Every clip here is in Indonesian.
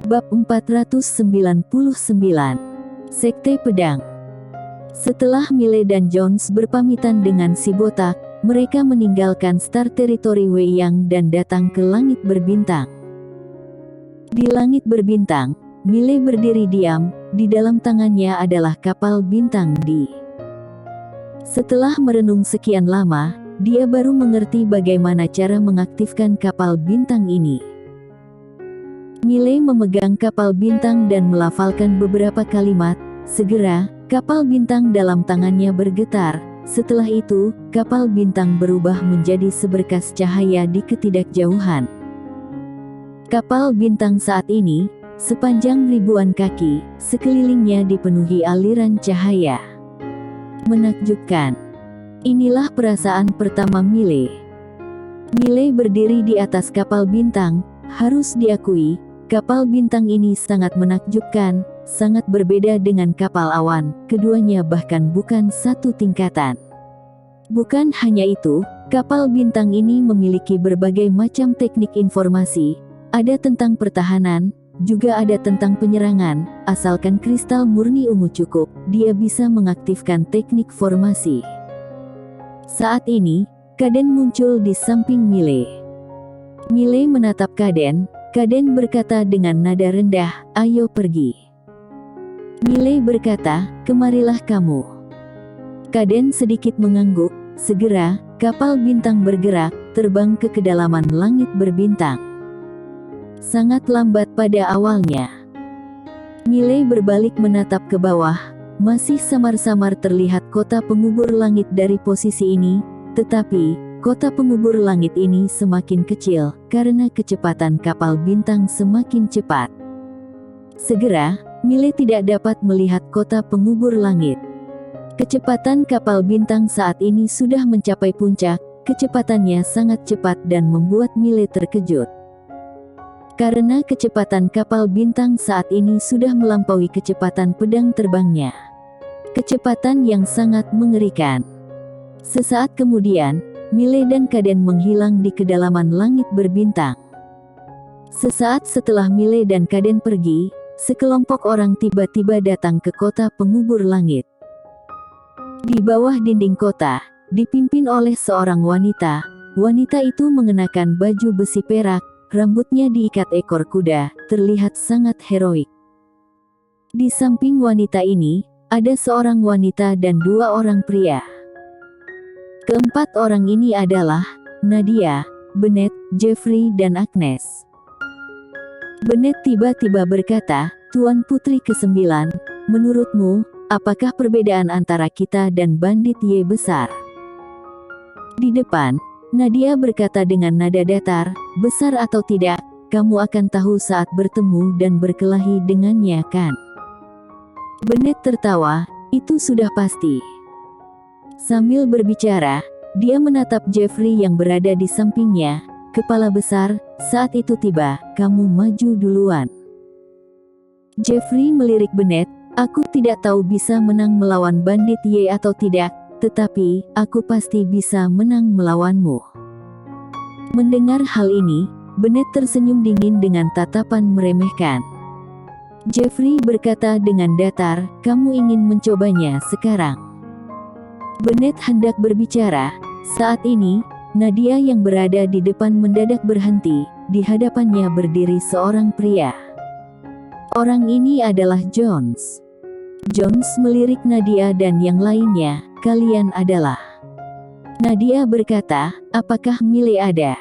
Bab 499. Sekte Pedang. Setelah Miley dan Jones berpamitan dengan si botak, mereka meninggalkan Star Territory Weyang dan datang ke langit berbintang. Di langit berbintang, Miley berdiri diam, di dalam tangannya adalah kapal bintang D. Setelah merenung sekian lama, dia baru mengerti bagaimana cara mengaktifkan kapal bintang ini. Miley memegang kapal bintang dan melafalkan beberapa kalimat. Segera, kapal bintang dalam tangannya bergetar. Setelah itu, kapal bintang berubah menjadi seberkas cahaya di ketidakjauhan. Kapal bintang saat ini, sepanjang ribuan kaki, sekelilingnya dipenuhi aliran cahaya. Menakjubkan. Inilah perasaan pertama Miley. Miley berdiri di atas kapal bintang. Harus diakui, kapal bintang ini sangat menakjubkan, sangat berbeda dengan kapal awan. Keduanya bahkan bukan satu tingkatan. Bukan hanya itu, kapal bintang ini memiliki berbagai macam teknik informasi. Ada tentang pertahanan, juga ada tentang penyerangan. Asalkan kristal murni ungu cukup, dia bisa mengaktifkan teknik formasi. Saat ini, Kaden muncul di samping Miley. Miley menatap Kaden. Kaden berkata dengan nada rendah, "Ayo pergi." Miley berkata, "Kemarilah kamu." Kaden sedikit mengangguk. Segera, kapal bintang bergerak, terbang ke kedalaman langit berbintang. Sangat lambat pada awalnya. Miley berbalik menatap ke bawah. Masih samar-samar terlihat kota pengubur langit dari posisi ini, tetapi kota pengubur langit ini semakin kecil, karena kecepatan kapal bintang semakin cepat. Segera, Miley tidak dapat melihat kota pengubur langit. Kecepatan kapal bintang saat ini sudah mencapai puncak, kecepatannya sangat cepat dan membuat Miley terkejut. Karena kecepatan kapal bintang saat ini sudah melampaui kecepatan pedang terbangnya. Kecepatan yang sangat mengerikan. Sesaat kemudian, Miley dan Kaden menghilang di kedalaman langit berbintang. Sesaat setelah Miley dan Kaden pergi, sekelompok orang tiba-tiba datang ke kota pengubur langit. Di bawah dinding kota, dipimpin oleh seorang wanita. Wanita itu mengenakan baju besi perak, rambutnya diikat ekor kuda, terlihat sangat heroik. Di samping wanita ini, ada seorang wanita dan dua orang pria. Keempat orang ini adalah Nadia, Bennett, Jeffrey dan Agnes. Bennett tiba-tiba berkata, "Tuan Putri ke-9, menurutmu, apakah perbedaan antara kita dan bandit Y besar?" Di depan, Nadia berkata dengan nada datar, "Besar atau tidak, kamu akan tahu saat bertemu dan berkelahi dengannya, kan?" Bennett tertawa, "Itu sudah pasti." Sambil berbicara, dia menatap Jeffrey yang berada di sampingnya. "Kepala besar, saat itu tiba, kamu maju duluan." Jeffrey melirik Bennett, "Aku tidak tahu bisa menang melawan bandit Y atau tidak, tetapi, aku pasti bisa menang melawanmu." Mendengar hal ini, Bennett tersenyum dingin dengan tatapan meremehkan. Jeffrey berkata dengan datar, "Kamu ingin mencobanya sekarang?" Bennett hendak berbicara. Saat ini, Nadia yang berada di depan mendadak berhenti. Di hadapannya berdiri seorang pria. Orang ini adalah Jones. Jones melirik Nadia dan yang lainnya, "Kalian adalah..." Nadia berkata, "Apakah Miley ada?"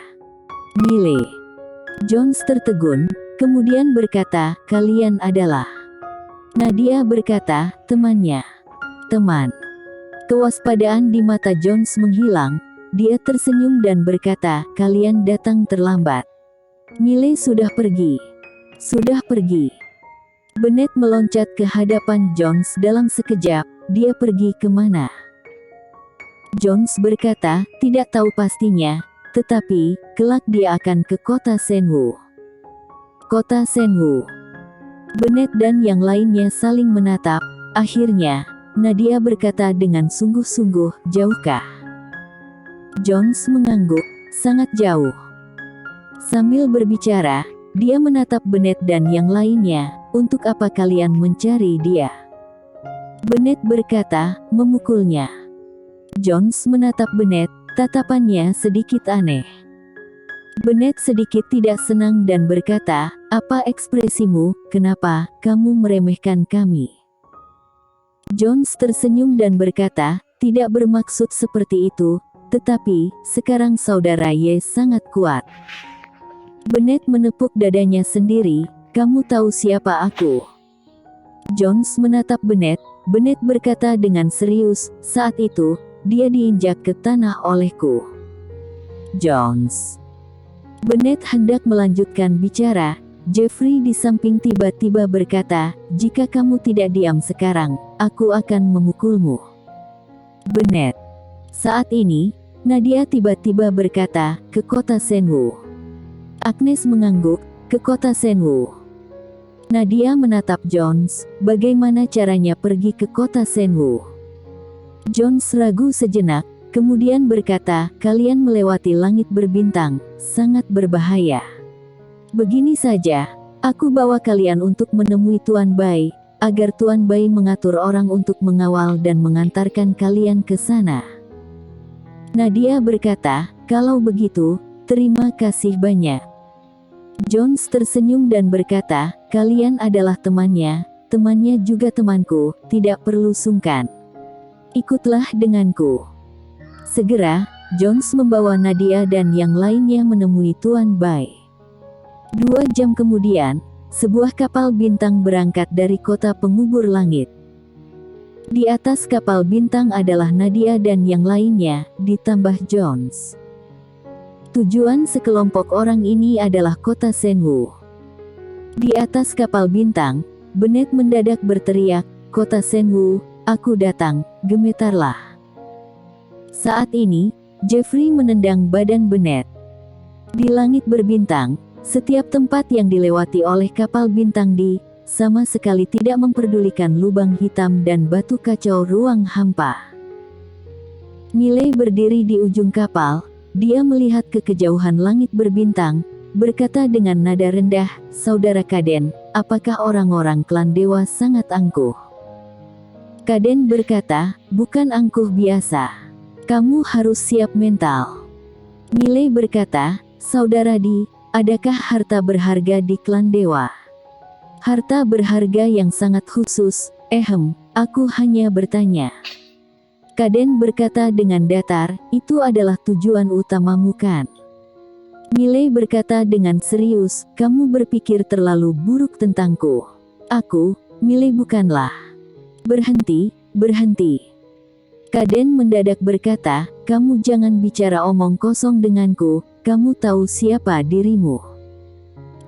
"Miley." Jones tertegun, kemudian berkata, "Kalian adalah..." Nadia berkata, "Temannya." "Teman." Kewaspadaan di mata Jones menghilang. Dia tersenyum dan berkata, "Kalian datang terlambat. Miley sudah pergi." "Sudah pergi." Bennett meloncat ke hadapan Jones dalam sekejap. "Dia pergi kemana?" Jones berkata, "Tidak tahu pastinya, tetapi, kelak dia akan ke kota Senwu." "Kota Senwu." Bennett dan yang lainnya saling menatap. Akhirnya, Nadia berkata dengan sungguh-sungguh, "Jauhkah?" Jones mengangguk, "Sangat jauh." Sambil berbicara, Dia menatap Bennett dan yang lainnya. Untuk apa kalian mencari dia? Bennett berkata, memukulnya. Jones menatap Bennett, tatapannya sedikit aneh. Bennett sedikit tidak senang dan berkata, apa ekspresimu, kenapa kamu meremehkan kami? Jones tersenyum dan berkata, tidak bermaksud seperti itu, tetapi, sekarang saudara Y sangat kuat. Bennett menepuk dadanya sendiri, kamu tahu siapa aku? Jones menatap Bennett, Bennett berkata dengan serius, saat itu, dia diinjak ke tanah olehku. Jones. Bennett hendak melanjutkan bicara, Jeffrey di samping tiba-tiba berkata, jika kamu tidak diam sekarang, aku akan memukulmu. Bennett. Saat ini, Nadia tiba-tiba berkata, ke kota Senwu. Agnes mengangguk, ke kota Senwu. Nadia menatap Jones, bagaimana caranya pergi ke kota Senwu? Jones ragu sejenak, kemudian berkata, kalian melewati langit berbintang, sangat berbahaya. Begini saja, aku bawa kalian untuk menemui Tuan Bai, agar Tuan Bai mengatur orang untuk mengawal dan mengantarkan kalian ke sana. Nadia berkata, kalau begitu, terima kasih banyak. Jones tersenyum dan berkata, kalian adalah temannya juga temanku, tidak perlu sungkan. Ikutlah denganku. Segera, Jones membawa Nadia dan yang lainnya menemui Tuan Bai. 2 jam kemudian, sebuah kapal bintang berangkat dari kota pengubur langit. Di atas kapal bintang adalah Nadia dan yang lainnya, ditambah Jones. Tujuan sekelompok orang ini adalah kota Senwu. Di atas kapal bintang, Bennett mendadak berteriak, kota Senwu, aku datang, gemetarlah. Saat ini, Jeffrey menendang badan Bennett. Di langit berbintang, setiap tempat yang dilewati oleh kapal bintang sama sekali tidak memperdulikan lubang hitam dan batu kacau ruang hampa. Miley berdiri di ujung kapal, dia melihat ke kejauhan langit berbintang, berkata dengan nada rendah, saudara Kaden, apakah orang-orang klan dewa sangat angkuh? Kaden berkata, bukan angkuh biasa. Kamu harus siap mental. Miley berkata, saudara adakah harta berharga di klan dewa? Harta berharga yang sangat khusus, aku hanya bertanya. Kaden berkata dengan datar, itu adalah tujuan utamamu kan? Miley berkata dengan serius, kamu berpikir terlalu buruk tentangku. Aku, Miley bukanlah. Berhenti. Kaden mendadak berkata, kamu jangan bicara omong kosong denganku, kamu tahu siapa dirimu.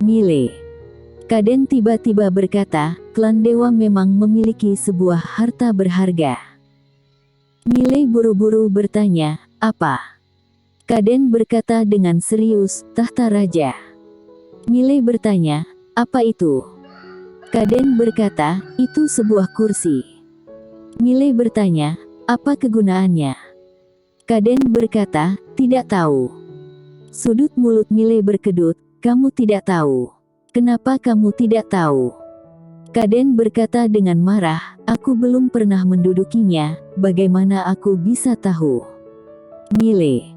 Miley. Kaden tiba-tiba berkata, klan dewa memang memiliki sebuah harta berharga. Miley buru-buru bertanya, apa? Kaden berkata dengan serius, tahta raja. Miley bertanya, apa itu? Kaden berkata, itu sebuah kursi. Miley bertanya, apa kegunaannya? Kaden berkata, tidak tahu. Sudut mulut Miley berkedut, kamu tidak tahu. Kenapa kamu tidak tahu? Kaden berkata dengan marah, aku belum pernah mendudukinya, bagaimana aku bisa tahu? Miley.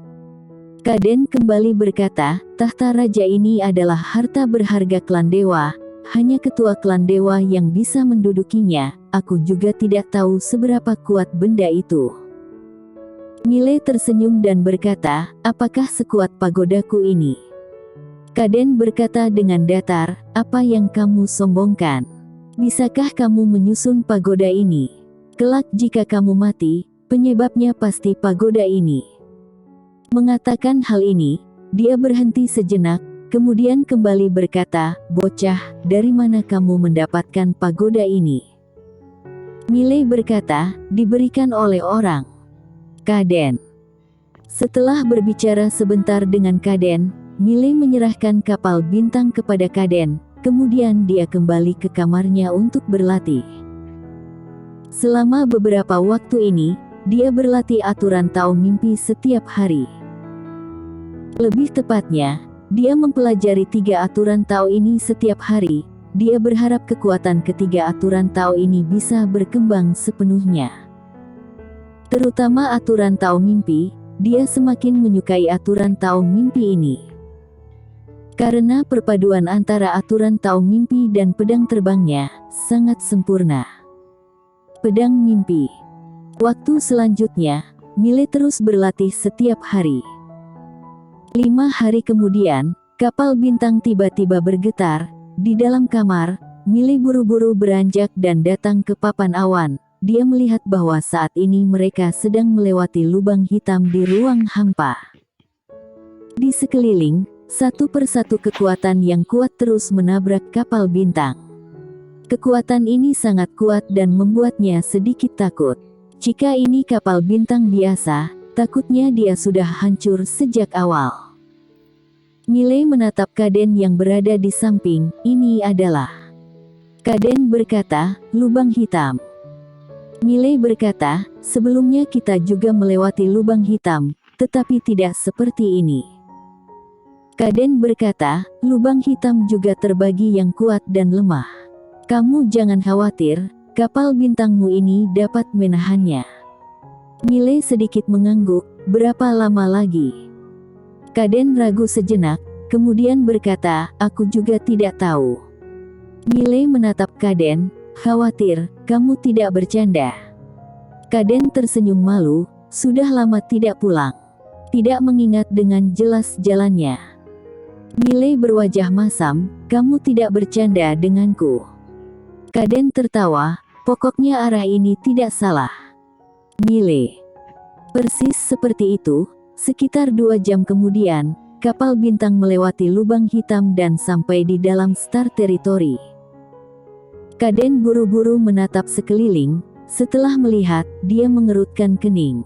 Kaden kembali berkata, tahta raja ini adalah harta berharga klan dewa, hanya ketua klan dewa yang bisa mendudukinya, aku juga tidak tahu seberapa kuat benda itu. Miley tersenyum dan berkata, apakah sekuat pagodaku ini? Kaden berkata dengan datar, apa yang kamu sombongkan? Bisakah kamu menyusun pagoda ini? Kelak jika kamu mati, penyebabnya pasti pagoda ini. Mengatakan hal ini, dia berhenti sejenak, kemudian kembali berkata, bocah, dari mana kamu mendapatkan pagoda ini? Miley berkata, diberikan oleh orang. Kaden. Setelah berbicara sebentar dengan Kaden, Miley menyerahkan kapal bintang kepada Kaden, kemudian dia kembali ke kamarnya untuk berlatih. Selama beberapa waktu ini, dia berlatih aturan tahu mimpi setiap hari. Lebih tepatnya, Dia mempelajari 3 aturan Tao ini setiap hari. Dia berharap kekuatan ketiga aturan Tao ini bisa berkembang sepenuhnya. Terutama aturan Tao mimpi, dia semakin menyukai aturan Tao mimpi ini. Karena perpaduan antara aturan Tao mimpi dan pedang terbangnya sangat sempurna. Pedang mimpi. Waktu selanjutnya, Mile terus berlatih setiap hari. 5 hari kemudian, kapal bintang tiba-tiba bergetar. Di dalam kamar, Mile buru-buru beranjak dan datang ke papan awan. Dia melihat bahwa saat ini mereka sedang melewati lubang hitam di ruang hampa. Di sekeliling, satu persatu kekuatan yang kuat terus menabrak kapal bintang. Kekuatan ini sangat kuat dan membuatnya sedikit takut. Jika ini kapal bintang biasa, takutnya dia sudah hancur sejak awal. Mile menatap Kaden yang berada di samping. Ini adalah... Kaden berkata, lubang hitam. Mile berkata, sebelumnya kita juga melewati lubang hitam, tetapi tidak seperti ini. Kaden berkata, lubang hitam juga terbagi yang kuat dan lemah. Kamu jangan khawatir, kapal bintangmu ini dapat menahannya. Mile sedikit mengangguk, berapa lama lagi? Kaden ragu sejenak, kemudian berkata, aku juga tidak tahu. Mile menatap Kaden, khawatir, kamu tidak bercanda. Kaden tersenyum malu, sudah lama tidak pulang. Tidak mengingat dengan jelas jalannya. Mile berwajah masam, kamu tidak bercanda denganku. Kaden tertawa, pokoknya arah ini tidak salah. Mile. Persis seperti itu, sekitar 2 jam kemudian, kapal bintang melewati lubang hitam dan sampai di dalam Star Territory. Kaden buru-buru menatap sekeliling, setelah melihat, dia mengerutkan kening.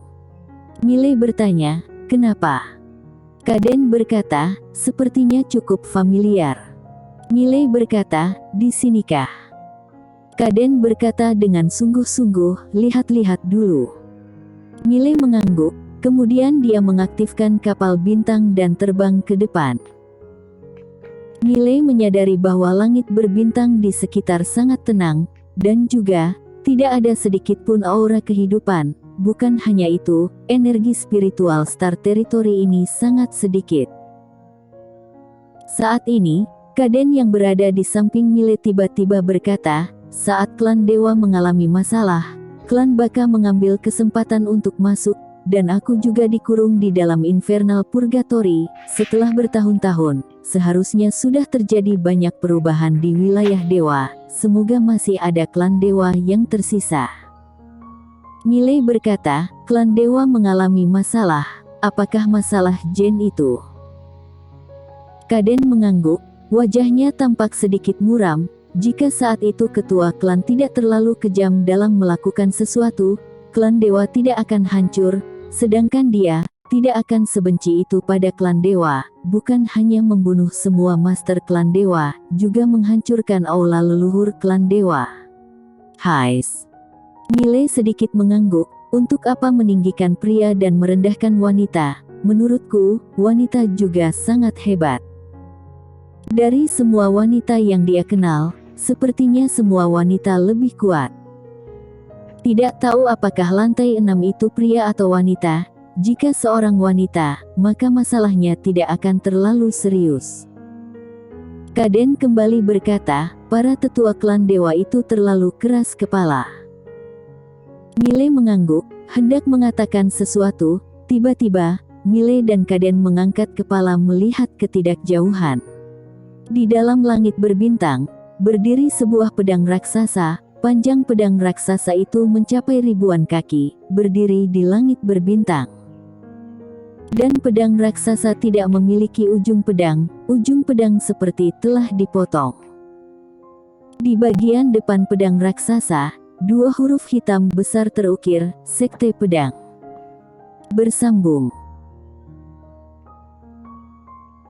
Mile bertanya, kenapa? Kaden berkata, sepertinya cukup familiar. Mile berkata, di sinikah? Kaden berkata dengan sungguh-sungguh, lihat-lihat dulu. Mile mengangguk, kemudian dia mengaktifkan kapal bintang dan terbang ke depan. Mile menyadari bahwa langit berbintang di sekitar sangat tenang, dan juga, tidak ada sedikit pun aura kehidupan. Bukan hanya itu, energi spiritual Star Territory ini sangat sedikit. Saat ini, Kaden yang berada di samping Mile tiba-tiba berkata, saat klan dewa mengalami masalah, klan Baka mengambil kesempatan untuk masuk, dan aku juga dikurung di dalam Infernal Purgatory. Setelah bertahun-tahun, seharusnya sudah terjadi banyak perubahan di wilayah dewa. Semoga masih ada klan dewa yang tersisa. Mile berkata, klan dewa mengalami masalah. Apakah masalah Jen itu? Kaden mengangguk, wajahnya tampak sedikit muram. Jika saat itu ketua klan tidak terlalu kejam dalam melakukan sesuatu, klan dewa tidak akan hancur, sedangkan dia tidak akan sebenci itu pada klan dewa, bukan hanya membunuh semua master klan dewa, juga menghancurkan aula leluhur klan dewa. Hais. Mile sedikit mengangguk, untuk apa meninggikan pria dan merendahkan wanita? Menurutku, wanita juga sangat hebat. Dari semua wanita yang dia kenal, sepertinya semua wanita lebih kuat. Tidak tahu apakah lantai 6 itu pria atau wanita. Jika seorang wanita, maka masalahnya tidak akan terlalu serius. Kaden kembali berkata, para tetua klan dewa itu terlalu keras kepala. Mile mengangguk, hendak mengatakan sesuatu. Tiba-tiba, Mile dan Kaden mengangkat kepala melihat ketidakjauhan. Di dalam langit berbintang, berdiri sebuah pedang raksasa. Panjang pedang raksasa itu mencapai ribuan kaki, berdiri di langit berbintang. Dan pedang raksasa tidak memiliki ujung pedang seperti telah dipotong. Di bagian depan pedang raksasa, 2 huruf hitam besar terukir, Sekte Pedang. Bersambung.